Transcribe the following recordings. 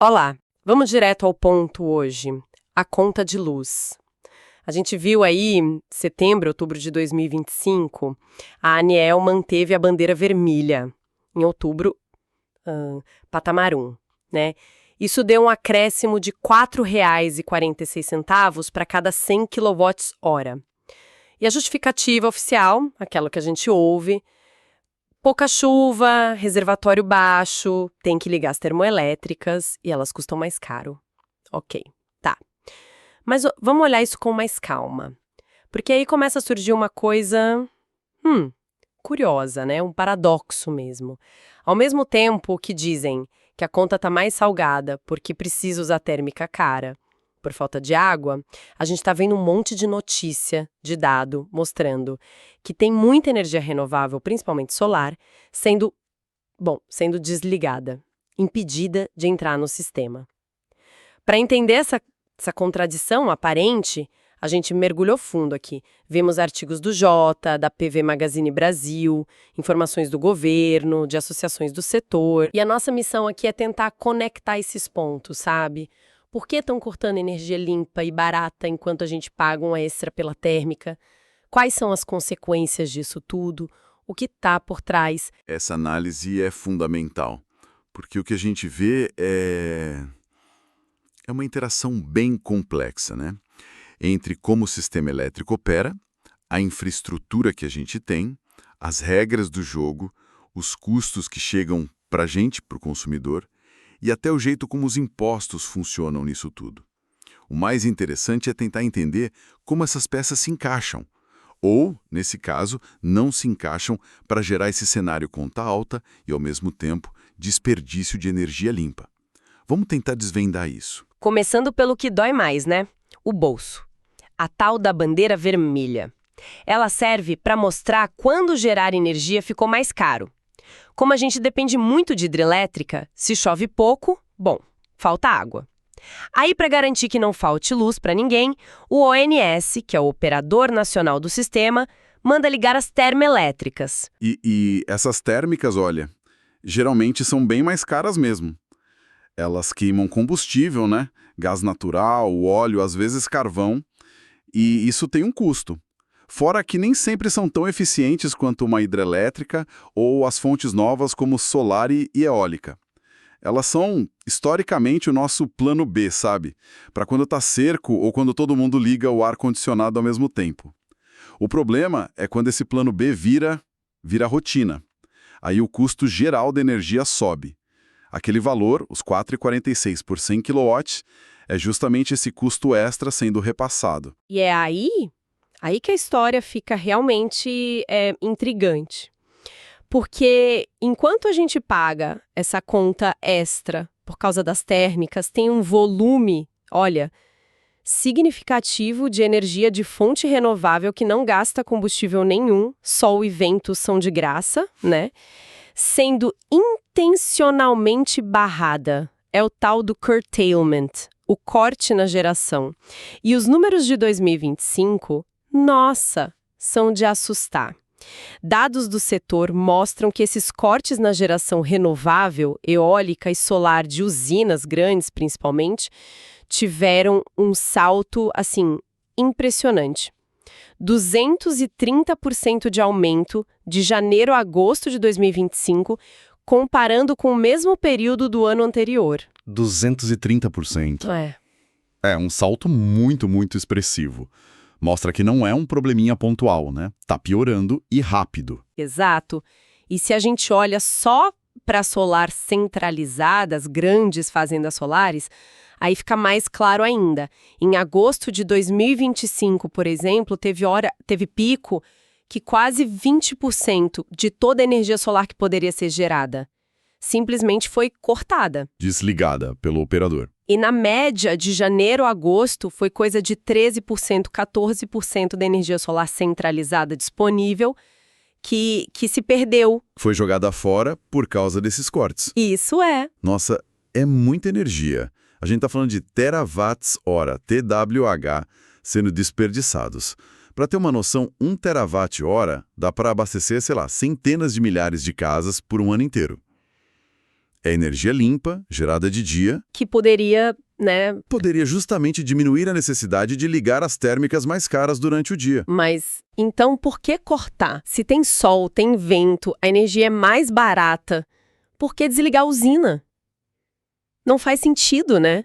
Olá, vamos direto ao ponto hoje. A conta de luz. A gente viu aí, em setembro, outubro de 2025, a ANEEL manteve a bandeira vermelha. Em outubro, patamar 1, né? Isso deu um acréscimo de R$ 4,46 para cada 100 kWh. E a justificativa oficial, aquela que a gente ouve: pouca chuva, reservatório baixo, tem que ligar as termoelétricas e elas custam mais caro. Ok, tá. Mas vamos olhar isso com mais calma. Porque aí começa a surgir uma coisa, curiosa, né? Um paradoxo mesmo. Ao mesmo tempo que dizem que a conta tá mais salgada porque precisa usar térmica cara por falta de água, a gente está vendo um monte de notícia, de dado, mostrando que tem muita energia renovável, principalmente solar, sendo desligada, impedida de entrar no sistema. Para entender essa contradição aparente, a gente mergulhou fundo aqui. Vimos artigos do Jota, da PV Magazine Brasil, informações do governo, de associações do setor. E a nossa missão aqui é tentar conectar esses pontos, sabe? Por que estão cortando energia limpa e barata enquanto a gente paga um extra pela térmica? Quais são as consequências disso tudo? O que está por trás? Essa análise é fundamental, porque o que a gente vê é uma interação bem complexa, né? Entre como o sistema elétrico opera, a infraestrutura que a gente tem, as regras do jogo, os custos que chegam para a gente, para o consumidor, e até o jeito como os impostos funcionam nisso tudo. O mais interessante é tentar entender como essas peças se encaixam, ou, nesse caso, não se encaixam para gerar esse cenário conta alta e, ao mesmo tempo, desperdício de energia limpa. Vamos tentar desvendar isso. Começando pelo que dói mais, né? O bolso. A tal da bandeira vermelha. Ela serve para mostrar quando gerar energia ficou mais caro. Como a gente depende muito de hidrelétrica, se chove pouco, falta água. Aí, para garantir que não falte luz para ninguém, o ONS, que é o Operador Nacional do Sistema, manda ligar as termoelétricas. E essas térmicas, olha, geralmente são bem mais caras mesmo. Elas queimam combustível, né? Gás natural, óleo, às vezes carvão, e isso tem um custo. Fora que nem sempre são tão eficientes quanto uma hidrelétrica ou as fontes novas como solar e eólica. Elas são, historicamente, o nosso plano B, sabe? Para quando tá cerco ou quando todo mundo liga o ar-condicionado ao mesmo tempo. O problema é quando esse plano B vira rotina. Aí o custo geral da energia sobe. Aquele valor, os R$ 4,46 por 100 kW, é justamente esse custo extra sendo repassado. E é aí que a história fica realmente intrigante. Porque enquanto a gente paga essa conta extra por causa das térmicas, tem um volume, olha, significativo de energia de fonte renovável que não gasta combustível nenhum, sol e vento são de graça, né? Sendo intencionalmente barrada. É o tal do curtailment, o corte na geração. E os números de 2025, nossa, são de assustar. Dados do setor mostram que esses cortes na geração renovável, eólica e solar de usinas grandes, principalmente, tiveram um salto, assim, impressionante. 230% de aumento de janeiro a agosto de 2025, comparando com o mesmo período do ano anterior. 230%. É. É um salto muito, muito expressivo. Mostra que não é um probleminha pontual, né? Tá piorando e rápido. Exato. E se a gente olha só para solar centralizadas, grandes fazendas solares, aí fica mais claro ainda. Em agosto de 2025, por exemplo, teve pico que quase 20% de toda a energia solar que poderia ser gerada simplesmente foi cortada. Desligada pelo operador. E na média de janeiro a agosto foi coisa de 13%, 14% da energia solar centralizada disponível que se perdeu. Foi jogada fora por causa desses cortes. Isso é. Nossa, é muita energia. A gente está falando de terawatts-hora, TWH, sendo desperdiçados. Para ter uma noção, 1 terawatt-hora dá para abastecer, sei lá, centenas de milhares de casas por um ano inteiro. É energia limpa, gerada de dia, Que poderia, né? poderia justamente diminuir a necessidade de ligar as térmicas mais caras durante o dia. Mas então por que cortar? Se tem sol, tem vento, a energia é mais barata, por que desligar a usina? Não faz sentido, né?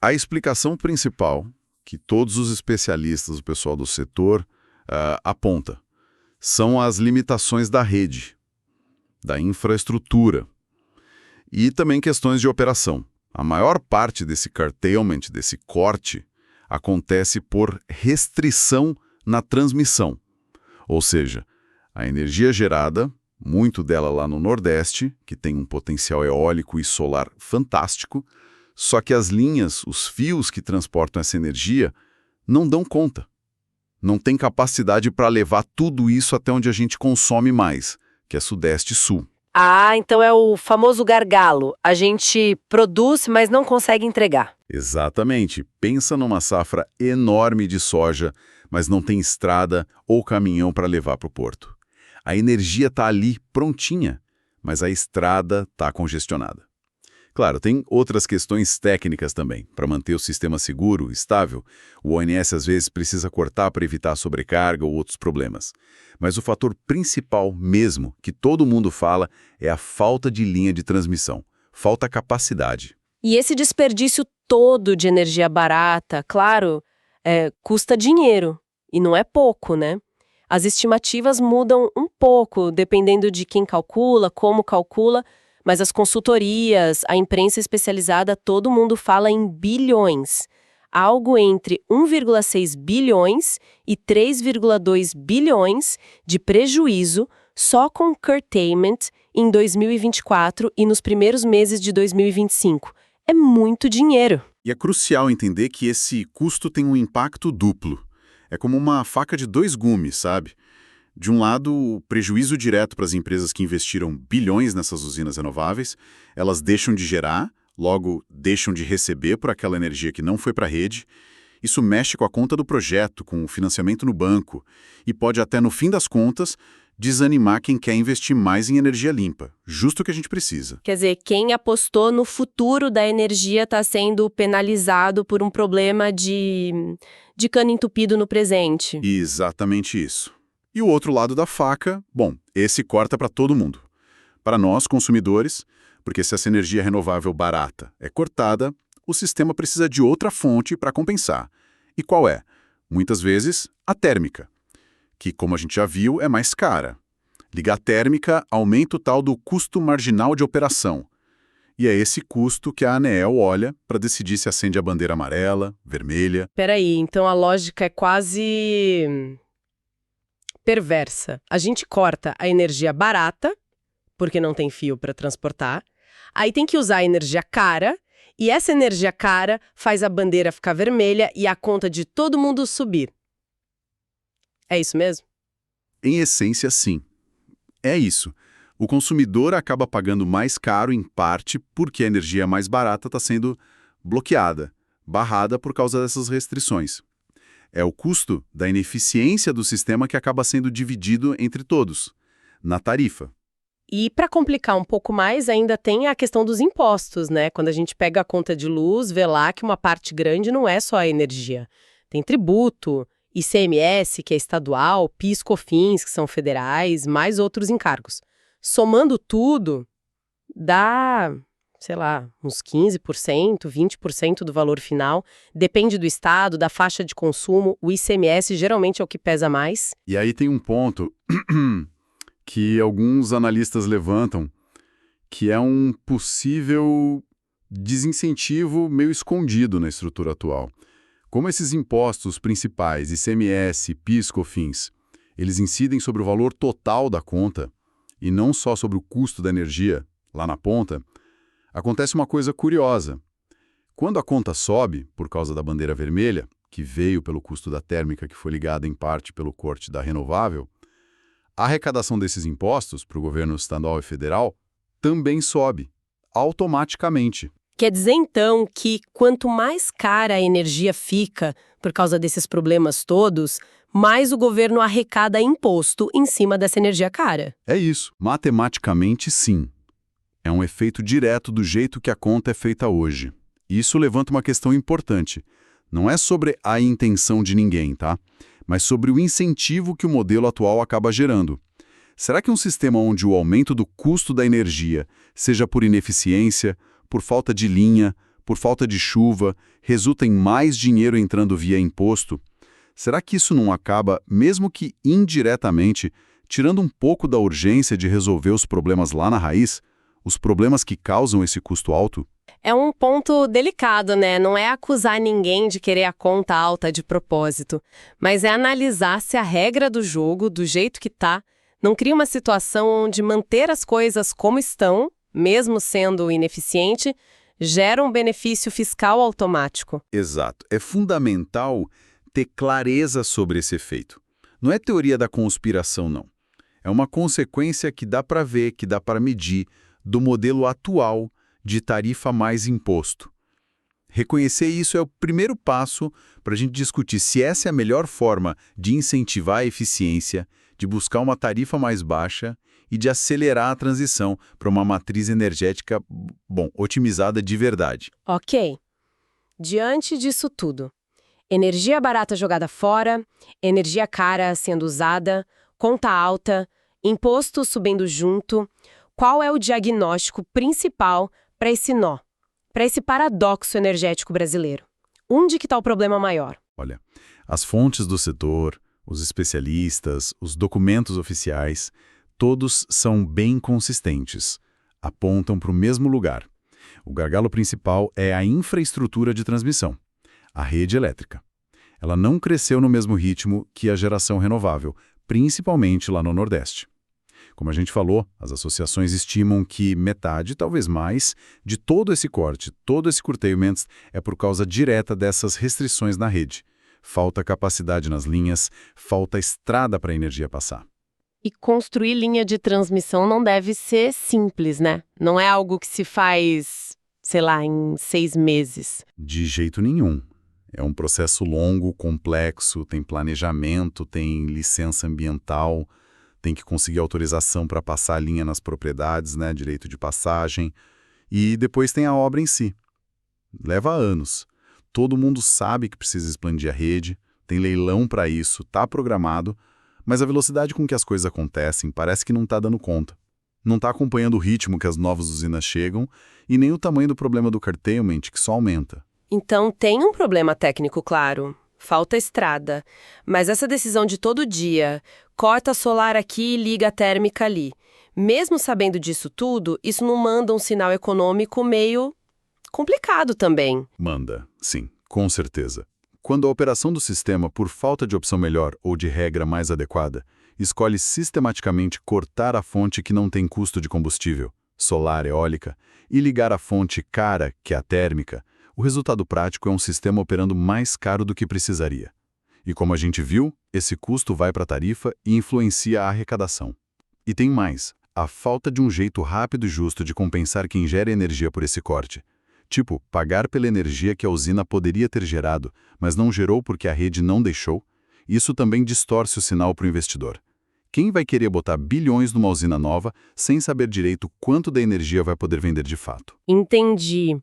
A explicação principal que todos os especialistas, o pessoal do setor, aponta, são as limitações da rede, da infraestrutura e também questões de operação. A maior parte desse curtailment, desse corte, acontece por restrição na transmissão. Ou seja, a energia gerada, muito dela lá no Nordeste, que tem um potencial eólico e solar fantástico, só que as linhas, os fios que transportam essa energia, não dão conta. Não tem capacidade para levar tudo isso até onde a gente consome mais, que é Sudeste e Sul. Ah, então é o famoso gargalo. A gente produz, mas não consegue entregar. Exatamente. Pensa numa safra enorme de soja, mas não tem estrada ou caminhão para levar para o porto. A energia está ali prontinha, mas a estrada está congestionada. Claro, tem outras questões técnicas também. Para manter o sistema seguro, estável, o ONS às vezes precisa cortar para evitar sobrecarga ou outros problemas. Mas o fator principal mesmo, que todo mundo fala, é a falta de linha de transmissão. Falta capacidade. E esse desperdício todo de energia barata, claro, custa dinheiro. E não é pouco, né? As estimativas mudam um pouco, dependendo de quem calcula, como calcula, mas as consultorias, a imprensa especializada, todo mundo fala em bilhões. Algo entre 1,6 bilhões e 3,2 bilhões de prejuízo só com curtailment em 2024 e nos primeiros meses de 2025. É muito dinheiro. E é crucial entender que esse custo tem um impacto duplo. É como uma faca de dois gumes, sabe? De um lado, o prejuízo direto para as empresas que investiram bilhões nessas usinas renováveis, elas deixam de gerar, logo deixam de receber por aquela energia que não foi para a rede. Isso mexe com a conta do projeto, com o financiamento no banco, e pode até, no fim das contas, desanimar quem quer investir mais em energia limpa, justo o que a gente precisa. Quer dizer, quem apostou no futuro da energia está sendo penalizado por um problema de cano entupido no presente. Exatamente isso. E o outro lado da faca, bom, esse corta para todo mundo. Para nós, consumidores, porque se essa energia renovável barata é cortada, o sistema precisa de outra fonte para compensar. E qual é? Muitas vezes, a térmica, que, como a gente já viu, é mais cara. Ligar térmica aumenta o tal do custo marginal de operação. E é esse custo que a ANEEL olha para decidir se acende a bandeira amarela, vermelha. Peraí, então a lógica é quase perversa. A gente corta a energia barata, porque não tem fio para transportar, aí tem que usar a energia cara, e essa energia cara faz a bandeira ficar vermelha e a conta de todo mundo subir. É isso mesmo? Em essência, sim. É isso. O consumidor acaba pagando mais caro, em parte, porque a energia mais barata está sendo bloqueada, barrada por causa dessas restrições. É o custo da ineficiência do sistema que acaba sendo dividido entre todos, na tarifa. E para complicar um pouco mais, ainda tem a questão dos impostos, né? Quando a gente pega a conta de luz, vê lá que uma parte grande não é só a energia. Tem tributo, ICMS, que é estadual, PIS, COFINS, que são federais, mais outros encargos. Somando tudo, dá, sei lá, uns 15%, 20% do valor final. Depende do estado, da faixa de consumo. O ICMS geralmente é o que pesa mais. E aí tem um ponto que alguns analistas levantam, que é um possível desincentivo meio escondido na estrutura atual. Como esses impostos principais, ICMS, PIS, COFINS, eles incidem sobre o valor total da conta e não só sobre o custo da energia lá na ponta, acontece uma coisa curiosa. Quando a conta sobe, por causa da bandeira vermelha, que veio pelo custo da térmica que foi ligada em parte pelo corte da renovável, a arrecadação desses impostos para o governo estadual e federal também sobe, automaticamente. Quer dizer, então, que quanto mais cara a energia fica por causa desses problemas todos, mais o governo arrecada imposto em cima dessa energia cara. É isso. Matematicamente, sim. É um efeito direto do jeito que a conta é feita hoje. Isso levanta uma questão importante. Não é sobre a intenção de ninguém, tá? Mas sobre o incentivo que o modelo atual acaba gerando. Será que um sistema onde o aumento do custo da energia, seja por ineficiência, por falta de linha, por falta de chuva, resulta em mais dinheiro entrando via imposto? Será que isso não acaba, mesmo que indiretamente, tirando um pouco da urgência de resolver os problemas lá na raiz? Os problemas que causam esse custo alto? É um ponto delicado, né? Não é acusar ninguém de querer a conta alta de propósito, mas é analisar se a regra do jogo, do jeito que tá, não cria uma situação onde manter as coisas como estão, mesmo sendo ineficiente, gera um benefício fiscal automático. Exato. É fundamental ter clareza sobre esse efeito. Não é teoria da conspiração, não. É uma consequência que dá para ver, que dá para medir do modelo atual de tarifa mais imposto. Reconhecer isso é o primeiro passo para a gente discutir se essa é a melhor forma de incentivar a eficiência, de buscar uma tarifa mais baixa e de acelerar a transição para uma matriz energética, otimizada de verdade. Ok. Diante disso tudo, energia barata jogada fora, energia cara sendo usada, conta alta, imposto subindo junto, qual é o diagnóstico principal para esse nó, para esse paradoxo energético brasileiro? Onde que está o problema maior? Olha, as fontes do setor, os especialistas, os documentos oficiais, todos são bem consistentes, apontam para o mesmo lugar. O gargalo principal é a infraestrutura de transmissão, a rede elétrica. Ela não cresceu no mesmo ritmo que a geração renovável, principalmente lá no Nordeste. Como a gente falou, as associações estimam que metade, talvez mais, de todo esse corte, todo esse curtailment é por causa direta dessas restrições na rede. Falta capacidade nas linhas, falta estrada para a energia passar. E construir linha de transmissão não deve ser simples, né? Não é algo que se faz, sei lá, em 6 meses. De jeito nenhum. É um processo longo, complexo, tem planejamento, tem licença ambiental, tem que conseguir autorização para passar a linha nas propriedades, né, direito de passagem, e depois tem a obra em si. Leva anos. Todo mundo sabe que precisa expandir a rede, tem leilão para isso, está programado, mas a velocidade com que as coisas acontecem parece que não está dando conta. Não está acompanhando o ritmo que as novas usinas chegam e nem o tamanho do problema do curtailment, que só aumenta. Então tem um problema técnico, claro. Falta estrada. Mas essa decisão de todo dia, corta a solar aqui e liga a térmica ali. Mesmo sabendo disso tudo, isso não manda um sinal econômico meio complicado também. Manda, sim, com certeza. Quando a operação do sistema, por falta de opção melhor ou de regra mais adequada, escolhe sistematicamente cortar a fonte que não tem custo de combustível, solar, eólica, e ligar a fonte cara, que é a térmica, o resultado prático é um sistema operando mais caro do que precisaria. E como a gente viu, esse custo vai para a tarifa e influencia a arrecadação. E tem mais, a falta de um jeito rápido e justo de compensar quem gera energia por esse corte. Tipo, pagar pela energia que a usina poderia ter gerado, mas não gerou porque a rede não deixou, isso também distorce o sinal para o investidor. Quem vai querer botar bilhões numa usina nova sem saber direito quanto da energia vai poder vender de fato? Entendi.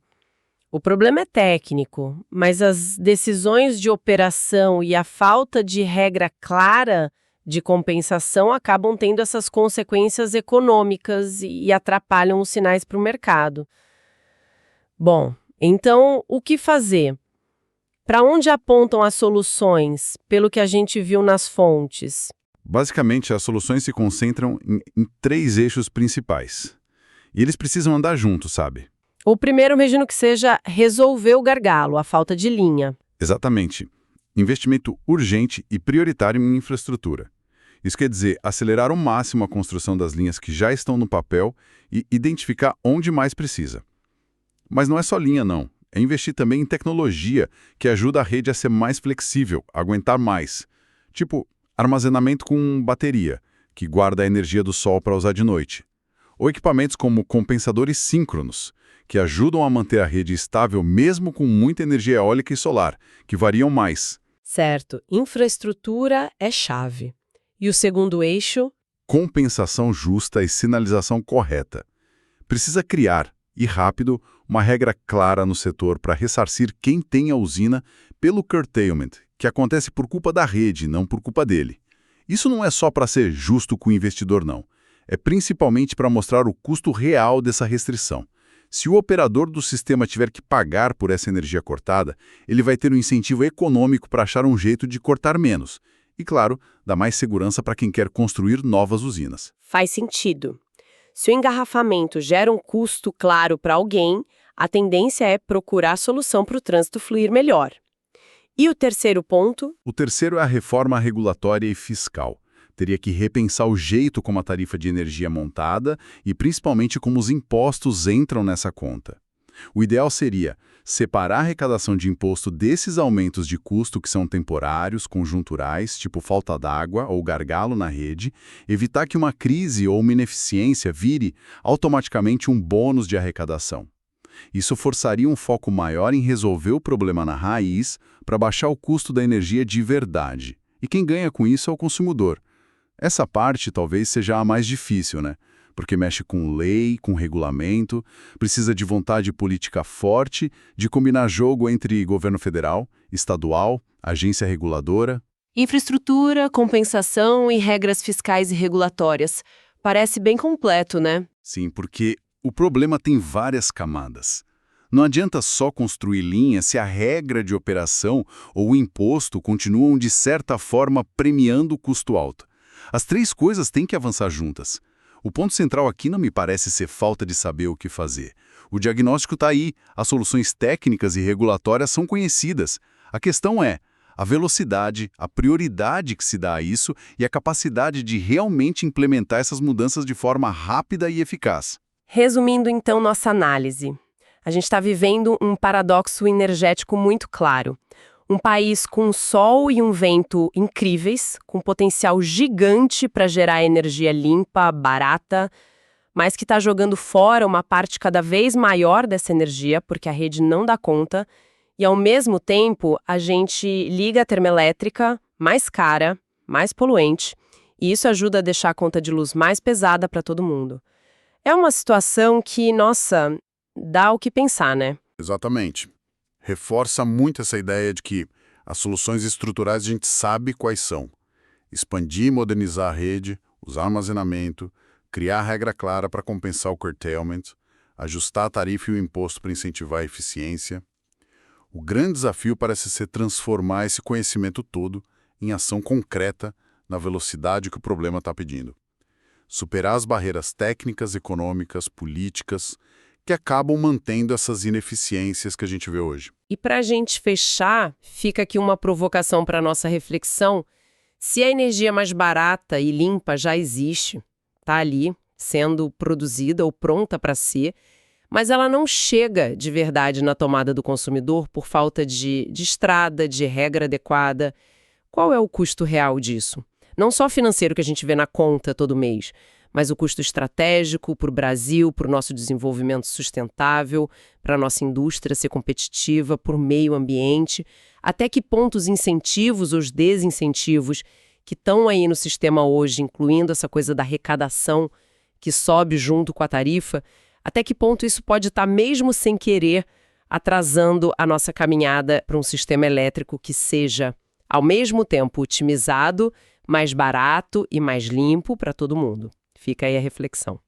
O problema é técnico, mas as decisões de operação e a falta de regra clara de compensação acabam tendo essas consequências econômicas e atrapalham os sinais para o mercado. Bom, então o que fazer? Para onde apontam as soluções, pelo que a gente viu nas fontes? Basicamente, as soluções se concentram em 3 eixos principais. E eles precisam andar juntos, sabe? O primeiro, imagino que seja resolver o gargalo, a falta de linha. Exatamente. Investimento urgente e prioritário em infraestrutura. Isso quer dizer acelerar ao máximo a construção das linhas que já estão no papel e identificar onde mais precisa. Mas não é só linha, não. É investir também em tecnologia que ajuda a rede a ser mais flexível, a aguentar mais. Tipo, armazenamento com bateria, que guarda a energia do sol para usar de noite. Ou equipamentos como compensadores síncronos, que ajudam a manter a rede estável mesmo com muita energia eólica e solar, que variam mais. Certo, infraestrutura é chave. E o segundo eixo? Compensação justa e sinalização correta. Precisa criar, e rápido, uma regra clara no setor para ressarcir quem tem a usina pelo curtailment, que acontece por culpa da rede, não por culpa dele. Isso não é só para ser justo com o investidor, não. É principalmente para mostrar o custo real dessa restrição. Se o operador do sistema tiver que pagar por essa energia cortada, ele vai ter um incentivo econômico para achar um jeito de cortar menos. E, claro, dá mais segurança para quem quer construir novas usinas. Faz sentido. Se o engarrafamento gera um custo claro para alguém, a tendência é procurar solução para o trânsito fluir melhor. E o terceiro ponto? O terceiro é a reforma regulatória e fiscal. Teria que repensar o jeito como a tarifa de energia é montada e principalmente como os impostos entram nessa conta. O ideal seria separar a arrecadação de imposto desses aumentos de custo que são temporários, conjunturais, tipo falta d'água ou gargalo na rede, evitar que uma crise ou uma ineficiência vire automaticamente um bônus de arrecadação. Isso forçaria um foco maior em resolver o problema na raiz para baixar o custo da energia de verdade. E quem ganha com isso é o consumidor. Essa parte talvez seja a mais difícil, né? Porque mexe com lei, com regulamento, precisa de vontade política forte, de combinar jogo entre governo federal, estadual, agência reguladora. Infraestrutura, compensação e regras fiscais e regulatórias. Parece bem completo, né? Sim, porque o problema tem várias camadas. Não adianta só construir linha se a regra de operação ou o imposto continuam, de certa forma, premiando o custo alto. As três coisas têm que avançar juntas. O ponto central aqui não me parece ser falta de saber o que fazer. O diagnóstico está aí, as soluções técnicas e regulatórias são conhecidas. A questão é a velocidade, a prioridade que se dá a isso e a capacidade de realmente implementar essas mudanças de forma rápida e eficaz. Resumindo então nossa análise, a gente está vivendo um paradoxo energético muito claro. Um país com um sol e um vento incríveis, com potencial gigante para gerar energia limpa, barata, mas que está jogando fora uma parte cada vez maior dessa energia, porque a rede não dá conta, e ao mesmo tempo a gente liga a termoelétrica mais cara, mais poluente, e isso ajuda a deixar a conta de luz mais pesada para todo mundo. É uma situação que, nossa, dá o que pensar, né? Exatamente. Reforça muito essa ideia de que as soluções estruturais a gente sabe quais são. Expandir e modernizar a rede, usar armazenamento, criar regra clara para compensar o curtailment, ajustar a tarifa e o imposto para incentivar a eficiência. O grande desafio parece ser transformar esse conhecimento todo em ação concreta na velocidade que o problema está pedindo. Superar as barreiras técnicas, econômicas, políticas, que acabam mantendo essas ineficiências que a gente vê hoje. E para a gente fechar, fica aqui uma provocação para a nossa reflexão. Se a energia mais barata e limpa já existe, está ali, sendo produzida ou pronta para ser, mas ela não chega de verdade na tomada do consumidor por falta de estrada, de regra adequada, qual é o custo real disso? Não só financeiro que a gente vê na conta todo mês, mas o custo estratégico para o Brasil, para o nosso desenvolvimento sustentável, para a nossa indústria ser competitiva, por meio ambiente, até que ponto os incentivos ou os desincentivos que estão aí no sistema hoje, incluindo essa coisa da arrecadação que sobe junto com a tarifa, até que ponto isso pode estar, mesmo sem querer, atrasando a nossa caminhada para um sistema elétrico que seja, ao mesmo tempo, otimizado, mais barato e mais limpo para todo mundo. Fica aí a reflexão.